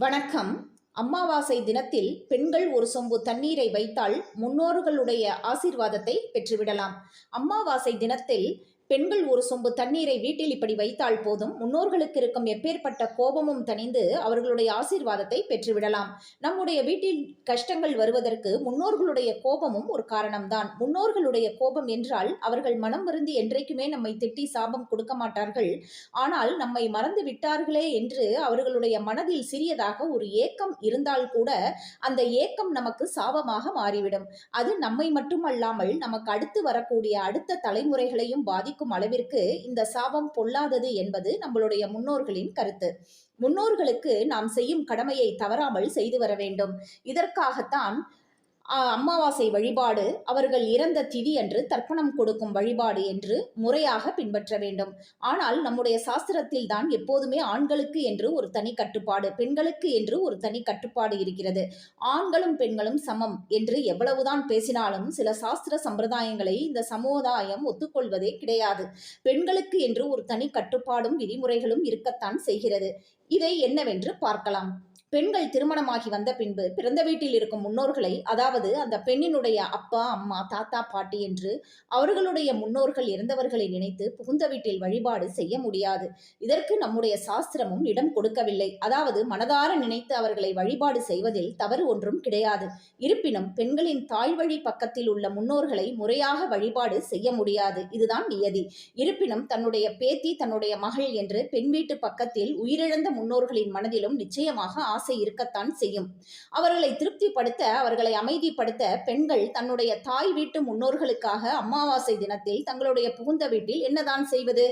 வணக்கம். அமாவாசை தினத்தில் பெண்கள் ஒரு சொம்பு தண்ணீரை வைத்தால் முன்னோர்களுடைய ஆசீர்வாதத்தை பெற்றுவிடலாம். அமாவாசை தினத்தில் பெண்கள் ஒரு சொம்பு தண்ணீரை வீட்டில் இப்படி வைத்தால் போதும், முன்னோர்களுக்கு இருக்கும் எப்பேற்பட்ட கோபமும் தணிந்து அவர்களுடைய ஆசீர்வாதத்தை பெற்றுவிடலாம். நம்முடைய வீட்டில் கஷ்டங்கள் வருவதற்கு முன்னோர்களுடைய கோபமும் ஒரு காரணம்தான். முன்னோர்களுடைய கோபம் என்றால் அவர்கள் மனம் வருந்தி என்றைக்குமே நம்மை திட்டி சாபம் கொடுக்க மாட்டார்கள். ஆனால் நம்மை மறந்து விட்டார்களே என்று அவர்களுடைய மனதில் சிறியதாக ஒரு ஏக்கம் இருந்தால் கூட அந்த ஏக்கம் நமக்கு சாபமாக மாறிவிடும். அது நம்மை மட்டுமல்லாமல் நமக்கு அடுத்து வரக்கூடிய அடுத்த தலைமுறைகளையும் பாதிக்கும் அளவிற்கு இந்த சாபம் பொல்லாதது என்பது நம்மளுடைய முன்னோர்களின் கருத்து. முன்னோர்களுக்கு நாம் செய்யும் கடமையை தவறாமல் செய்து வர வேண்டும். இதற்காகத்தான் அமாவாசை வழிபாடு, அவர்கள் இறந்த திதி அன்று தர்ப்பணம் கொடுக்கும் வழிபாடு என்று முறையாக பின்பற்ற வேண்டும். ஆனால் நம்முடைய சாஸ்திரத்தில் தான் எப்போதுமே ஆண்களுக்கு என்று ஒரு தனி கட்டுப்பாடு, பெண்களுக்கு என்று ஒரு தனி கட்டுப்பாடு இருக்கிறது. ஆண்களும் பெண்களும் சமம் என்று எவ்வளவுதான் பேசினாலும் சில சாஸ்திர சம்பிரதாயங்களை இந்த சமுதாயம் ஒத்துக்கொள்வதே கிடையாது. பெண்களுக்கு என்று ஒரு தனி கட்டுப்பாடும் விதிமுறைகளும் இருக்கத்தான் செய்கிறது. இதை என்னவென்று பார்க்கலாம். பெண்கள் திருமணமாகி வந்த பின்பு பிறந்த வீட்டில் இருக்கும் முன்னோர்களை, அதாவது அந்த பெண்ணினுடைய அப்பா, அம்மா, தாத்தா, பாட்டி என்று அவர்களுடைய முன்னோர்கள் இறந்தவர்களை நினைத்து புகுந்த வீட்டில் வழிபாடு செய்ய முடியாது. இதற்கு நம்முடைய சாஸ்திரமும் இடம் கொடுக்கவில்லை. அதாவது மனதார நினைத்து அவர்களை வழிபாடு செய்வதில் தவறு ஒன்றும் கிடையாது. இருப்பினும் பெண்களின் தாய்வழி பக்கத்தில் உள்ள முன்னோர்களை முறையாக வழிபாடு செய்ய முடியாது. இதுதான் நியதி. இருப்பினும் தன்னுடைய பேத்தி, தன்னுடைய மகள் என்று பெண் வீட்டு பக்கத்தில் உயிரிழந்த முன்னோர்களின் மனதிலும் நிச்சயமாக ஆசை இருக்கத்தான் செய்யும். அவர்களை திருப்திப்படுத்த, அவர்களை அமைதிப்படுத்த பெண்கள் தன்னுடைய தாய் வீட்டு முன்னோர்களுக்காக அமாவாசை தினத்தில் தங்களுடைய புகுந்த வீட்டில் என்னதான் செய்வது?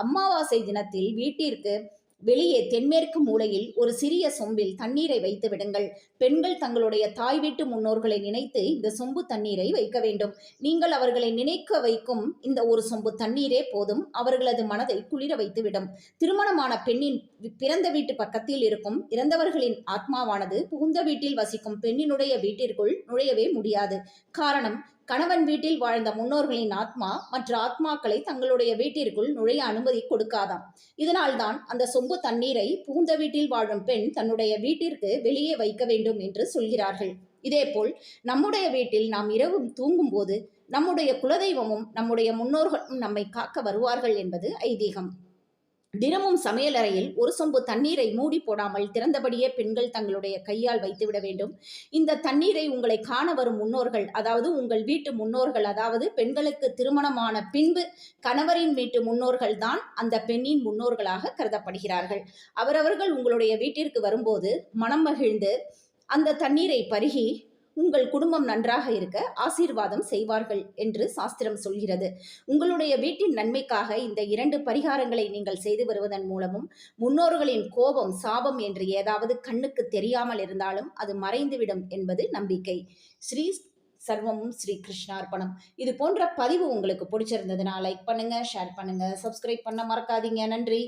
அமாவாசை தினத்தில் வீட்டிற்கு வெளியே தென்மேற்கு மூலையில் ஒரு சிறிய சொம்பில் தண்ணீரை வைத்து விடுங்கள். பெண்கள் தங்களுடைய தாய் வீட்டு முன்னோர்களை நினைத்து இந்த சொம்பு தண்ணீரை வைக்க வேண்டும். நீங்கள் அவர்களை நினைக்க வைக்கும் இந்த ஒரு சொம்பு தண்ணீரே போதும், அவர்களது மனதை குளிர வைத்துவிடும். திருமணமான பெண்ணின் பிறந்த வீட்டு பக்கத்தில் இருக்கும் இறந்தவர்களின் ஆத்மாவானது புகுந்த வீட்டில் வசிக்கும் பெண்ணினுடைய வீட்டிற்குள் நுழையவே முடியாது. காரணம், கணவன் வீட்டில் வாழ்ந்த முன்னோர்களின் ஆத்மா மற்ற ஆத்மாக்களை தங்களுடைய வீட்டிற்குள் நுழைய அனுமதி கொடுக்காதாம். இதனால்தான் அந்த சொம்பு தண்ணீரை புகுந்த வீட்டில் வாழும் பெண் தன்னுடைய வீட்டிற்கு வெளியே வைக்க வேண்டும் என்று சொல்கிறார்கள். இதேபோல் நம்முடைய வீட்டில் நாம் இரவு தூங்கும் போது நம்முடைய குலதெய்வமும் நம்முடைய முன்னோர்களும் நம்மை காக்க வருவார்கள் என்பது ஐதீகம். தினமும் சமையலறையில் ஒரு சொம்பு தண்ணீரை மூடி போடாமல் திறந்தபடியே பெண்கள் தங்களுடைய கையால் வைத்துவிட வேண்டும். இந்த தண்ணீரை உங்களை காண வரும் முன்னோர்கள், அதாவது உங்கள் வீட்டு முன்னோர்கள், அதாவது பெண்களுக்கு திருமணமான பின்பு கணவரின் வீட்டு முன்னோர்கள் தான் அந்த பெண்ணின் முன்னோர்களாக கருதப்படுகிறார்கள். அவரவர்கள் உங்களுடைய வீட்டிற்கு வரும்போது மனம் மகிழ்ந்து அந்த தண்ணீரை பருகி உங்கள் குடும்பம் நன்றாக இருக்க ஆசீர்வாதம் செய்வார்கள் என்று சாஸ்திரம் சொல்கிறது. உங்களுடைய வீட்டின் நன்மைக்காக இந்த 2 பரிகாரங்களை நீங்கள் செய்து வருவதன் மூலமும் முன்னோர்களின் கோபம், சாபம் என்று ஏதாவது கண்ணுக்கு தெரியாமல் இருந்தாலும் அது மறைந்துவிடும் என்பது நம்பிக்கை. ஸ்ரீ சர்வமும் ஸ்ரீ கிருஷ்ணார்ப்பணம். இது போன்ற பதிவு உங்களுக்கு பிடிச்சிருந்ததுன்னா லைக் பண்ணுங்க, ஷேர் பண்ணுங்க, சப்ஸ்கிரைப் பண்ண மறக்காதீங்க. நன்றி.